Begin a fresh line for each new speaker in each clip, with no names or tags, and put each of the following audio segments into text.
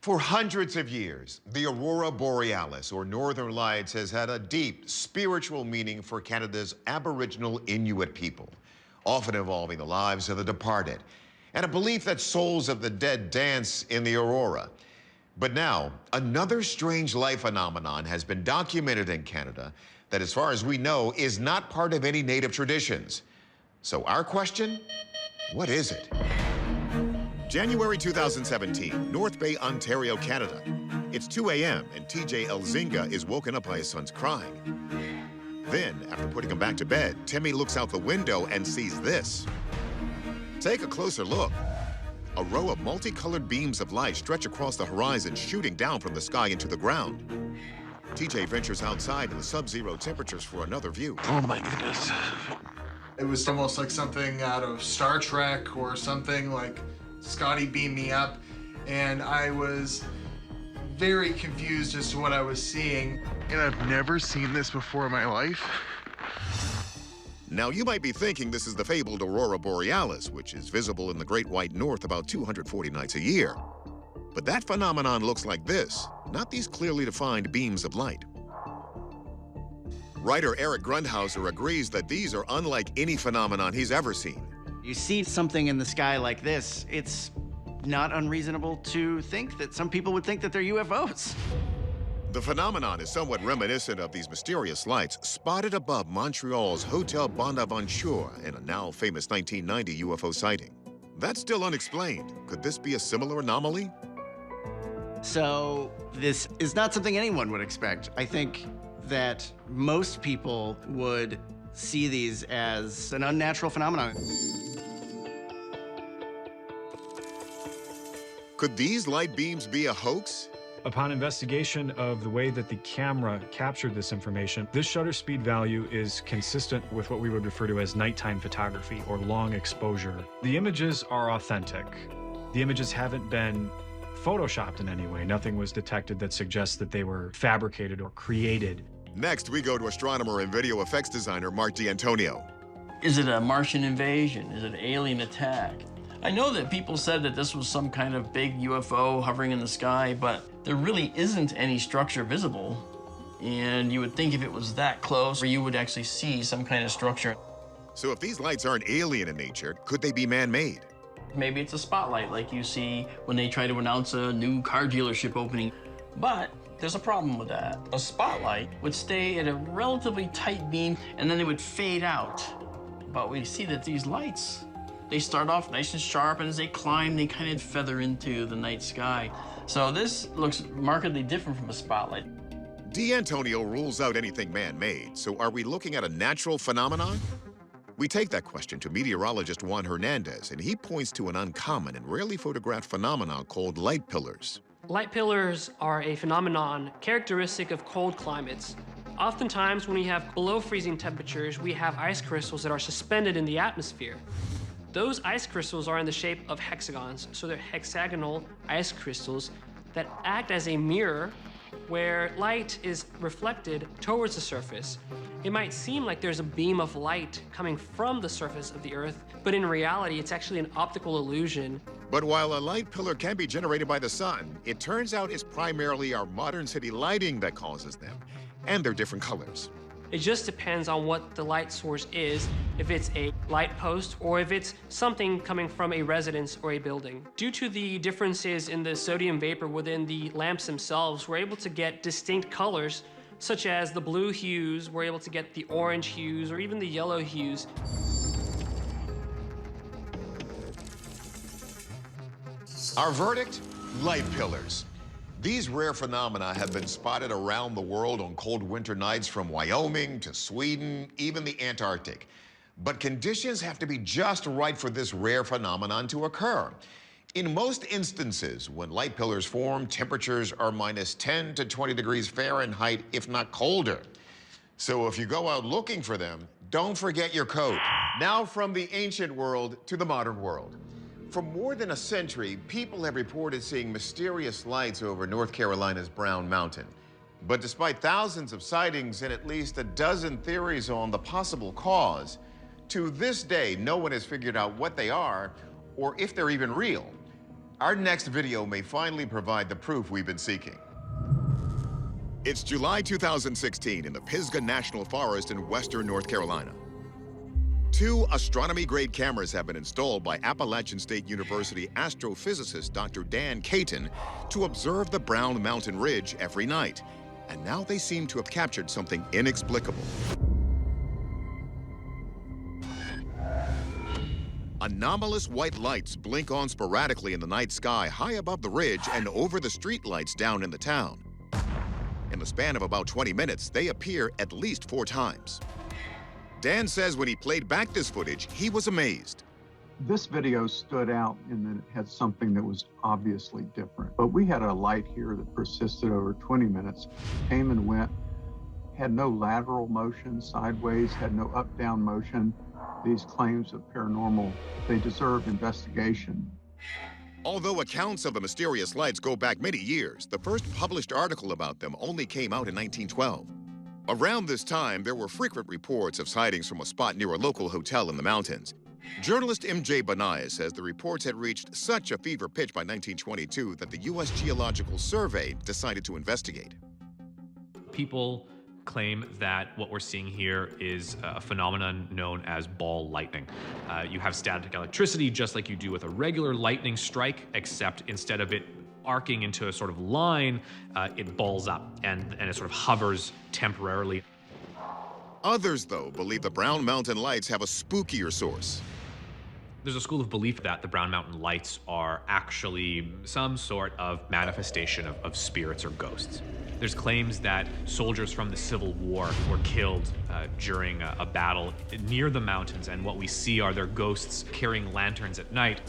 For hundreds of years, the aurora borealis, or northern lights, has had a deep spiritual meaning for Canada's Aboriginal Inuit people, often involving the lives of the departed, and a belief that souls of the dead dance in the aurora. But now, another strange light phenomenon has been documented in Canada that, as far as we know, is not part of any native traditions. So our question, what is it? January 2017, North Bay, Ontario, Canada. It's 2 a.m. and TJ Elzinga is woken up by his son's crying. Then, after putting him back to bed, Timmy looks out the window and sees this. Take a closer look. A row of multicolored beams of light stretch across the horizon, shooting down from the sky into the ground. TJ ventures outside in the sub-zero temperatures for another view.
Oh my goodness.
It was almost like something out of Star Trek or something. Like Scotty beamed me up, and I was very confused as to what I was seeing.
And I've never seen this before in my life.
Now, you might be thinking this is the fabled aurora borealis, which is visible in the Great White North about 240 nights a year. But that phenomenon looks like this, not these clearly defined beams of light. Writer Eric Grundhauser agrees that these are unlike any phenomenon he's ever seen.
You see something in the sky like this, it's not unreasonable to think that some people would think that they're UFOs.
The phenomenon is somewhat reminiscent of these mysterious lights spotted above Montreal's Hotel Bonaventure in a now famous 1990 UFO sighting. That's still unexplained. Could this be a similar anomaly?
So this is not something anyone would expect. I think that most people would see these as an unnatural phenomenon.
Could these light beams be a hoax?
Upon investigation of the way that the camera captured this information, this shutter speed value is consistent with what we would refer to as nighttime photography or long exposure. The images are authentic. The images haven't been photoshopped in any way. Nothing was detected that suggests that they were fabricated or created.
Next, we go to astronomer and video effects designer Mark D'Antonio.
Is it a Martian invasion? Is it an alien attack? I know that people said that this was some kind of big UFO hovering in the sky, but there really isn't any structure visible. And you would think if it was that close, you would actually see some kind of structure.
So if these lights aren't alien in nature, could they be man-made?
Maybe it's a spotlight like you see when they try to announce a new car dealership opening. But there's a problem with that. A spotlight would stay at a relatively tight beam and then it would fade out. But we see that these lights, they start off nice and sharp, and as they climb, they kind of feather into the night sky. So this looks markedly different from a spotlight.
D'Antonio rules out anything man-made, so are we looking at a natural phenomenon? We take that question to meteorologist Juan Hernandez, and he points to an uncommon and rarely photographed phenomenon called light pillars.
Light pillars are a phenomenon characteristic of cold climates. Oftentimes, when we have below freezing temperatures, we have ice crystals that are suspended in the atmosphere. Those ice crystals are in the shape of hexagons, so they're hexagonal ice crystals that act as a mirror where light is reflected towards the surface. It might seem like there's a beam of light coming from the surface of the Earth, but in reality, it's actually an optical illusion.
But while a light pillar can be generated by the sun, it turns out it's primarily our modern city lighting that causes them, and they're different colors.
It just depends on what the light source is, if it's a light post or if it's something coming from a residence or a building. Due to the differences in the sodium vapor within the lamps themselves, we're able to get distinct colors, such as the blue hues, we're able to get the orange hues, or even the yellow hues.
Our verdict? Light pillars. These rare phenomena have been spotted around the world on cold winter nights from Wyoming to Sweden, even the Antarctic. But conditions have to be just right for this rare phenomenon to occur. In most instances, when light pillars form, temperatures are minus 10 to 20 degrees Fahrenheit, if not colder. So if you go out looking for them, don't forget your coat. Now from the ancient world to the modern world. For more than a century, people have reported seeing mysterious lights over North Carolina's Brown Mountain. But despite thousands of sightings and at least a dozen theories on the possible cause, to this day, no one has figured out what they are or if they're even real. Our next video may finally provide the proof we've been seeking. It's July 2016 in the Pisgah National Forest in western North Carolina. 2 astronomy-grade cameras have been installed by Appalachian State University astrophysicist Dr. Dan Caton to observe the Brown Mountain Ridge every night. And now they seem to have captured something inexplicable. Anomalous white lights blink on sporadically in the night sky high above the ridge and over the street lights down in the town. In the span of about 20 minutes, they appear at least 4 times. Dan says when he played back this footage, he was amazed.
This video stood out in that it had something that was obviously different. But we had a light here that persisted over 20 minutes, came and went, had no lateral motion, sideways, had no up-down motion. These claims of paranormal, they deserve investigation.
Although accounts of the mysterious lights go back many years, the first published article about them only came out in 1912. Around this time, there were frequent reports of sightings from a spot near a local hotel in the mountains. Journalist M.J. Benaiah says the reports had reached such a fever pitch by 1922 that the U.S. Geological Survey decided to investigate.
People claim that what we're seeing here is a phenomenon known as ball lightning. You have static electricity just like you do with a regular lightning strike, except instead of it arcing into a sort of line, it balls up and it sort of hovers temporarily.
Others, though, believe the Brown Mountain lights have a spookier source.
There's a school of belief that the Brown Mountain lights are actually some sort of manifestation of spirits or ghosts. There's claims that soldiers from the Civil War were killed during a battle near the mountains, and what we see are their ghosts carrying lanterns at night.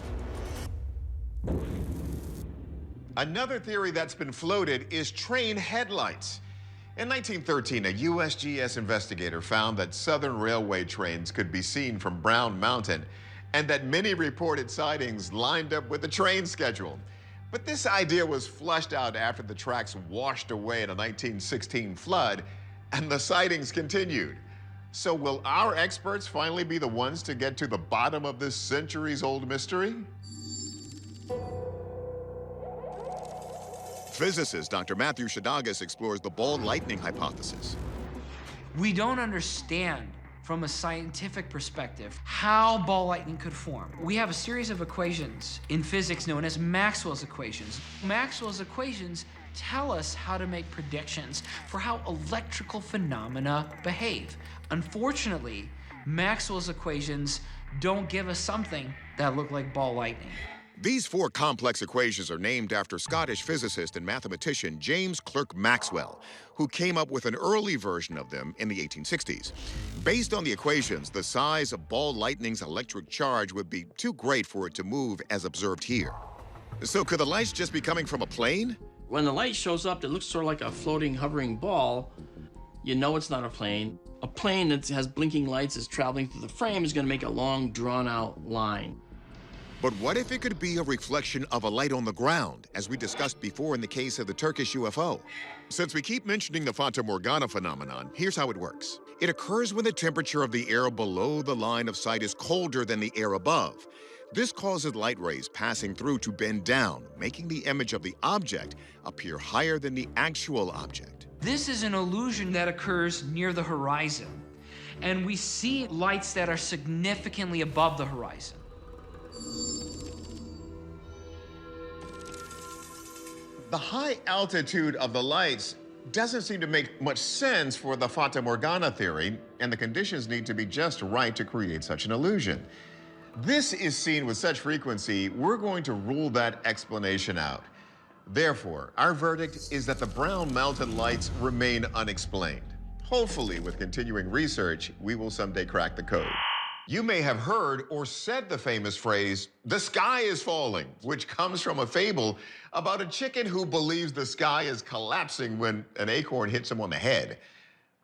Another theory that's been floated is train headlights. In 1913, a USGS investigator found that Southern Railway trains could be seen from Brown Mountain, and that many reported sightings lined up with the train schedule. But this idea was flushed out after the tracks washed away in a 1916 flood, and the sightings continued. So will our experts finally be the ones to get to the bottom of this centuries-old mystery? Physicist Dr. Matthew Shadagas explores the ball lightning hypothesis.
We don't understand from a scientific perspective how ball lightning could form. We have a series of equations in physics known as Maxwell's equations. Maxwell's equations tell us how to make predictions for how electrical phenomena behave. Unfortunately, Maxwell's equations don't give us something that look like ball lightning.
These 4 complex equations are named after Scottish physicist and mathematician James Clerk Maxwell, who came up with an early version of them in the 1860s. Based on the equations, the size of ball lightning's electric charge would be too great for it to move as observed here. So could the lights just be coming from a plane?
When the light shows up that looks sort of like a floating, hovering ball, you know it's not a plane. A plane that has blinking lights is traveling through the frame is going to make a long, drawn-out line.
But what if it could be a reflection of a light on the ground, as we discussed before in the case of the Turkish UFO? Since we keep mentioning the Fata Morgana phenomenon, here's how it works. It occurs when the temperature of the air below the line of sight is colder than the air above. This causes light rays passing through to bend down, making the image of the object appear higher than the actual object.
This is an illusion that occurs near the horizon, and we see lights that are significantly above the horizon.
The high altitude of the lights doesn't seem to make much sense for the Fata Morgana theory, and the conditions need to be just right to create such an illusion. This is seen with such frequency, we're going to rule that explanation out. Therefore, our verdict is that the Brown Mountain lights remain unexplained. Hopefully, with continuing research, we will someday crack the code. You may have heard or said the famous phrase, "the sky is falling," which comes from a fable about a chicken who believes the sky is collapsing when an acorn hits him on the head.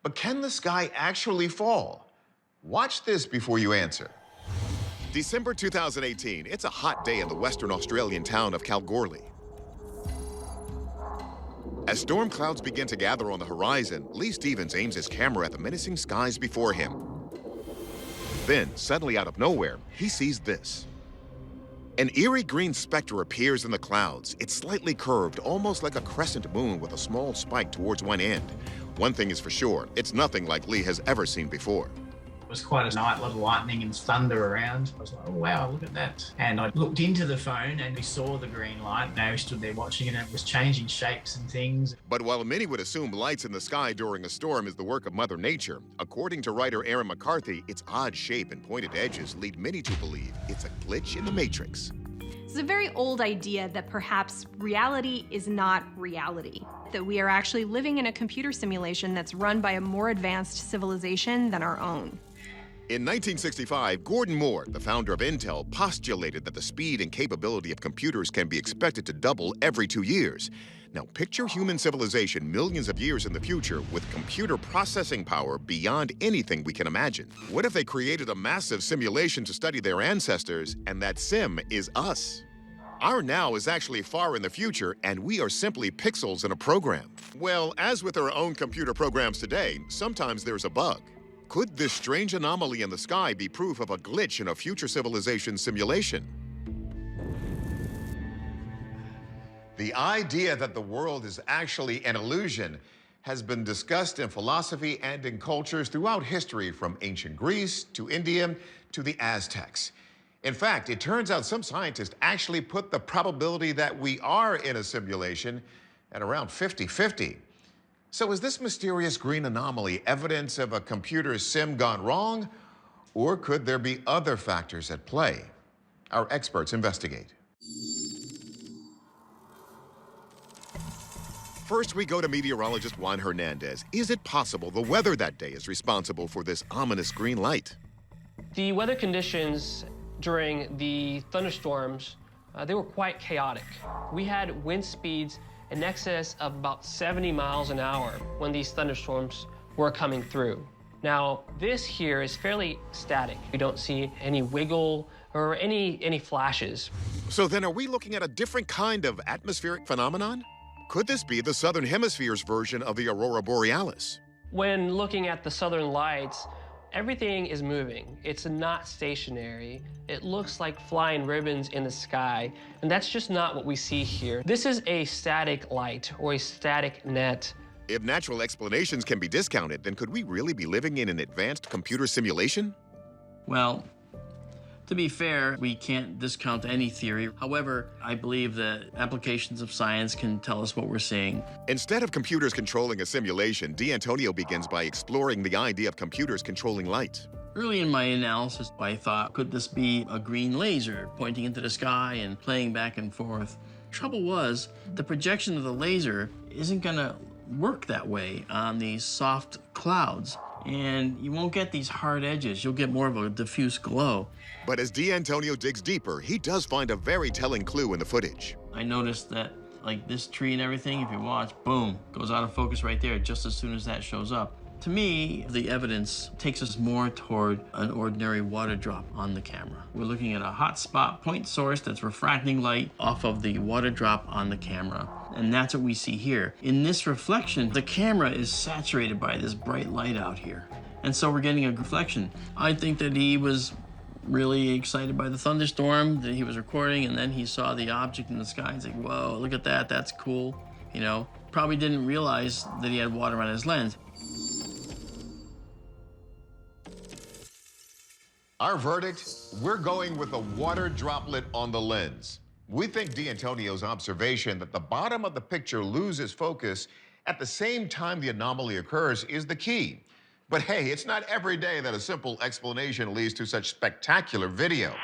But can the sky actually fall? Watch this before you answer. December 2018, it's a hot day in the Western Australian town of Kalgoorlie. As storm clouds begin to gather on the horizon, Lee Stevens aims his camera at the menacing skies before him. Then, suddenly out of nowhere, he sees this. An eerie green specter appears in the clouds. It's slightly curved, almost like a crescent moon with a small spike towards one end. One thing is for sure, it's nothing like Lee has ever seen before.
It was quite a night, a lot of lightning and thunder around. I was like, oh wow, look at that. And I looked into the phone and we saw the green light. Now we stood there watching it and it was changing shapes and things.
But while many would assume lights in the sky during a storm is the work of Mother Nature, according to writer Aaron McCarthy, its odd shape and pointed edges lead many to believe it's a glitch in the Matrix.
It's a very old idea that perhaps reality is not reality, that we are actually living in a computer simulation that's run by a more advanced civilization than our own.
In 1965, Gordon Moore, the founder of Intel, postulated that the speed and capability of computers can be expected to double every 2 years. Now, picture human civilization millions of years in the future with computer processing power beyond anything we can imagine. What if they created a massive simulation to study their ancestors, and that sim is us? Our now is actually far in the future, and we are simply pixels in a program. Well, as with our own computer programs today, sometimes there's a bug. Could this strange anomaly in the sky be proof of a glitch in a future civilization simulation? The idea that the world is actually an illusion has been discussed in philosophy and in cultures throughout history, from ancient Greece to India to the Aztecs. In fact, it turns out some scientists actually put the probability that we are in a simulation at around 50-50. So is this mysterious green anomaly evidence of a computer sim gone wrong, or could there be other factors at play? Our experts investigate. First, we go to meteorologist Juan Hernandez. Is it possible the weather that day is responsible for this ominous green light?
The weather conditions during the thunderstorms, they were quite chaotic. We had wind speeds in excess of about 70 miles an hour when these thunderstorms were coming through. Now, this here is fairly static. We don't see any wiggle or any flashes.
So then are we looking at a different kind of atmospheric phenomenon? Could this be the Southern Hemisphere's version of the aurora borealis?
When looking at the southern lights, everything is moving. It's not stationary. It looks like flying ribbons in the sky, and that's just not what we see here. This is a static light or a static net.
If natural explanations can be discounted, then could we really be living in an advanced computer simulation?
Well, to be fair, we can't discount any theory. However, I believe that applications of science can tell us what we're seeing.
Instead of computers controlling a simulation, D'Antonio begins by exploring the idea of computers controlling light.
Early in my analysis, I thought, could this be a green laser pointing into the sky and playing back and forth? Trouble was, the projection of the laser isn't gonna work that way on these soft clouds, and you won't get these hard edges. You'll get more of a diffuse glow.
But as D'Antonio digs deeper, he does find a very telling clue in the footage.
I noticed that, like this tree and everything, if you watch, boom, goes out of focus right there just as soon as that shows up. To me, the evidence takes us more toward an ordinary water drop on the camera. We're looking at a hot spot point source that's refracting light off of the water drop on the camera. And that's what we see here. In this reflection, the camera is saturated by this bright light out here. And so we're getting a reflection. I think that he was really excited by the thunderstorm that he was recording, and then he saw the object in the sky and said, whoa, look at that, that's cool. You know, probably didn't realize that he had water on his lens.
Our verdict, we're going with a water droplet on the lens. We think D'Antonio's observation that the bottom of the picture loses focus at the same time the anomaly occurs is the key. But hey, it's not every day that a simple explanation leads to such spectacular video.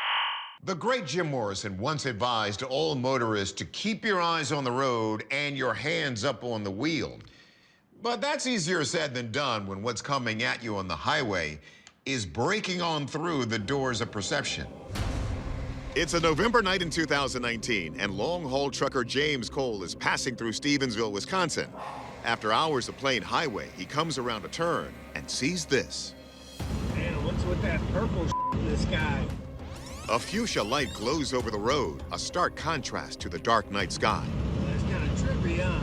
The great Jim Morrison once advised all motorists to keep your eyes on the road and your hands up on the wheel. But that's easier said than done when what's coming at you on the highway is breaking on through the doors of perception. It's a November night in 2019, and long-haul trucker James Cole is passing through Stevensville, Wisconsin. After hours of plain highway, he comes around a turn and sees this.
Man, what's with that purple in the sky?
A fuchsia light glows over the road, a stark contrast to the dark night sky.
That's kind of trippy, huh?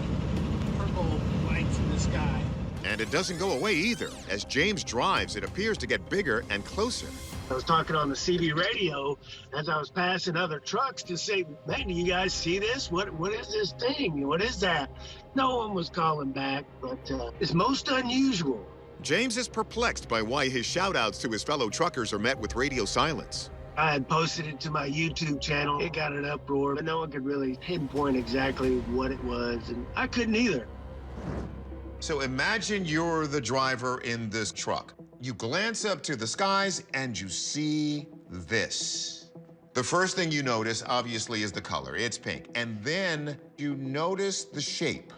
Purple lights in the sky.
And it doesn't go away either. As James drives, it appears to get bigger and closer.
I was talking on the CB radio as I was passing other trucks to say, "Man, do you guys see this? What is this thing? What is that?" No one was calling back, but it's most unusual.
James is perplexed by why his shout-outs to his fellow truckers are met with radio silence.
I had posted it to my YouTube channel. It got an uproar, but no one could really pinpoint exactly what it was, and I couldn't either.
So imagine you're the driver in this truck. You glance up to the skies and you see this. The first thing you notice, obviously, is the color. It's pink. And then you notice the shape,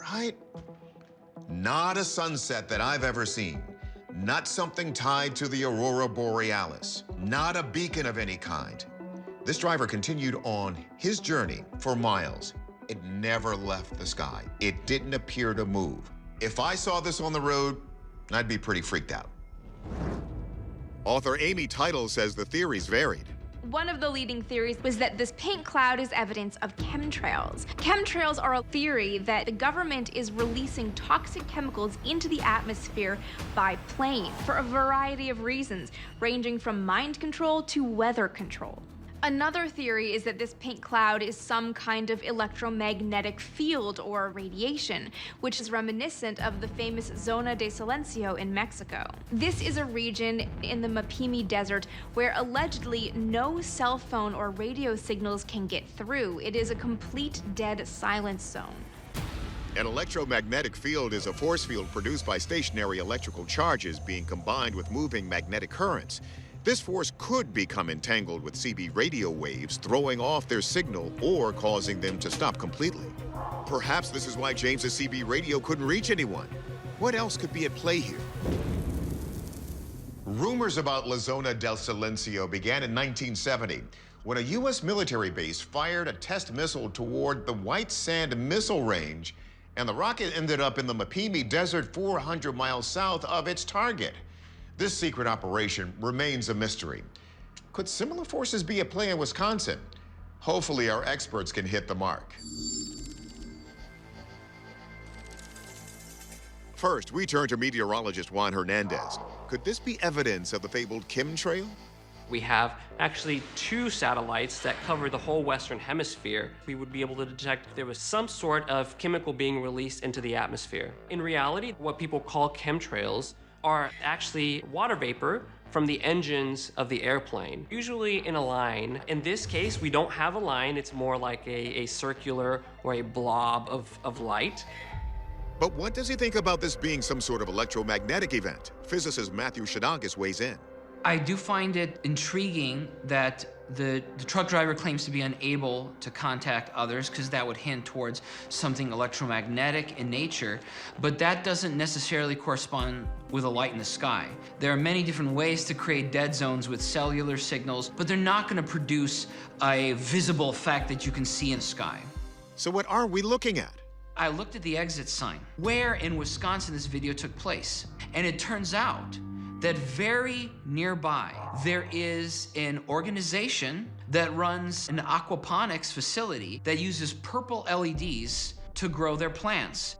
right? Not a sunset that I've ever seen. Not something tied to the aurora borealis. Not a beacon of any kind. This driver continued on his journey for miles. It never left the sky. It didn't appear to move. If I saw this on the road, I'd be pretty freaked out. Author Amy Teitel says the theories varied.
One of the leading theories was that this pink cloud is evidence of chemtrails. Chemtrails are a theory that the government is releasing toxic chemicals into the atmosphere by plane for a variety of reasons, ranging from mind control to weather control. Another theory is that this pink cloud is some kind of electromagnetic field or radiation, which is reminiscent of the famous Zona de Silencio in Mexico. This is a region in the Mapimi Desert where allegedly no cell phone or radio signals can get through. It is a complete dead silence zone.
An electromagnetic field is a force field produced by stationary electrical charges being combined with moving magnetic currents. This force could become entangled with CB radio waves, throwing off their signal or causing them to stop completely. Perhaps this is why James's CB radio couldn't reach anyone. What else could be at play here? Rumors about La Zona del Silencio began in 1970 when a U.S. military base fired a test missile toward the White Sand Missile Range, and the rocket ended up in the Mapimi Desert 400 miles south of its target. This secret operation remains a mystery. Could similar forces be at play in Wisconsin? Hopefully our experts can hit the mark. First, we turn to meteorologist Juan Hernandez. Could this be evidence of the fabled chemtrail?
We have actually 2 satellites that cover the whole Western Hemisphere. We would be able to detect if there was some sort of chemical being released into the atmosphere. In reality, what people call chemtrails are actually water vapor from the engines of the airplane, usually in a line. In this case, we don't have a line. It's more like a circular or a blob of light.
But what does he think about this being some sort of electromagnetic event? Physicist Matthew Shadakis weighs in.
I do find it intriguing that the truck driver claims to be unable to contact others because that would hint towards something electromagnetic in nature, but that doesn't necessarily correspond with a light in the sky. There are many different ways to create dead zones with cellular signals, but they're not going to produce a visible effect that you can see in the sky.
So what are we looking at?
I looked at the exit sign, where in Wisconsin this video took place, and it turns out that very nearby, there is an organization that runs an aquaponics facility that uses purple LEDs to grow their plants.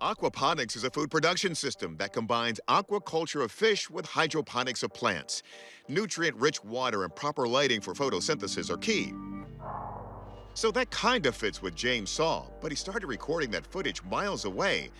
Aquaponics is a food production system that combines aquaculture of fish with hydroponics of plants. Nutrient-rich water and proper lighting for photosynthesis are key. So that kind of fits what James saw, but he started recording that footage miles away.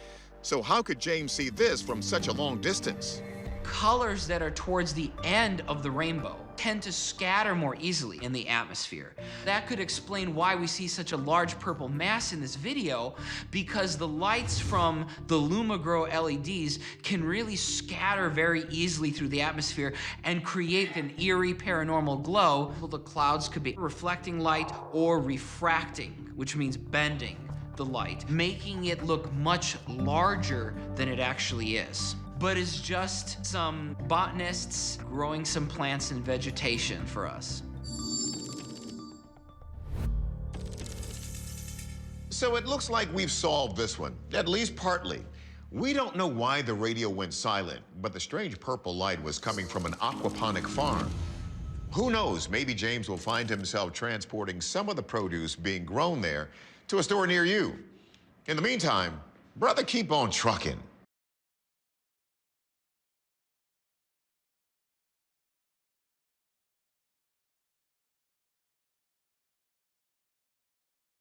So how could James see this from such a long distance?
Colors that are towards the end of the rainbow tend to scatter more easily in the atmosphere. That could explain why we see such a large purple mass in this video, because the lights from the LumaGrow LEDs can really scatter very easily through the atmosphere and create an eerie paranormal glow. Well, the clouds could be reflecting light or refracting, which means bending the light, making it look much larger than it actually is. But it's just some botanists growing some plants and vegetation for us.
So it looks like we've solved this one, at least partly. We don't know why the radio went silent, but the strange purple light was coming from an aquaponic farm. Who knows, maybe James will find himself transporting some of the produce being grown there to a store near you. In the meantime, brother, keep on trucking.